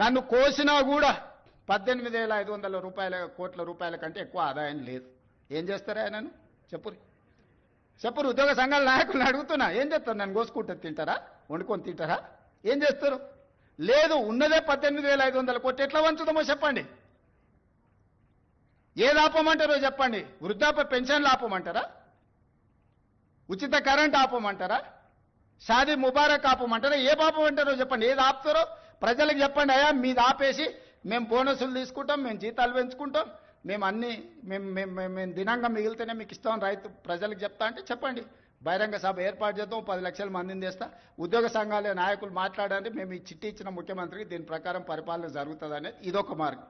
నన్ను కోసినా కూడా 18,500 కోట్ల రూపాయల కంటే ఎక్కువ ఆదాయం లేదు. ఏం చేస్తారా నన్ను చెప్పురు ఉద్యోగ సంఘాల నాయకులను అడుగుతున్నా, ఏం చేస్తారు? నన్ను కోసుకుంటే తింటారా? వండుకొని తింటారా? ఏం చేస్తారు? లేదు, ఉన్నదే 18,500 కోట్లు. ఎట్లా వంచుదామో చెప్పండి. ఏది ఆపమంటారో చెప్పండి. వృద్ధాప్య పెన్షన్లు ఆపమంటారా? ఉచిత కరెంట్ ఆపమంటారా? షాదీ ముబారక్ ఆపమంటారా? ఏ ఆపమంటారో చెప్పండి. ఏది ఆపుతారో ప్రజలకు చెప్పండి. అయ్యా మీది ఆపేసి మేము బోనసులు తీసుకుంటాం, మేము జీతాలు పెంచుకుంటాం, మేము అన్ని మేము దినంగా మిగిలితేనే మీకు ఇస్తాం రైతు ప్రజలకు చెప్తా అంటే చెప్పండి. బహిరంగ సభ ఏర్పాటు చేద్దాం, 10 లక్షల మందిని తెస్తా. ఉద్యోగ సంఘాల నాయకులు మాట్లాడండి, మేము ఈ చిట్టి ఇచ్చిన ముఖ్యమంత్రికి దీని ప్రకారం పరిపాలన జరుగుతుంది అనేది ఇదొక మార్గం.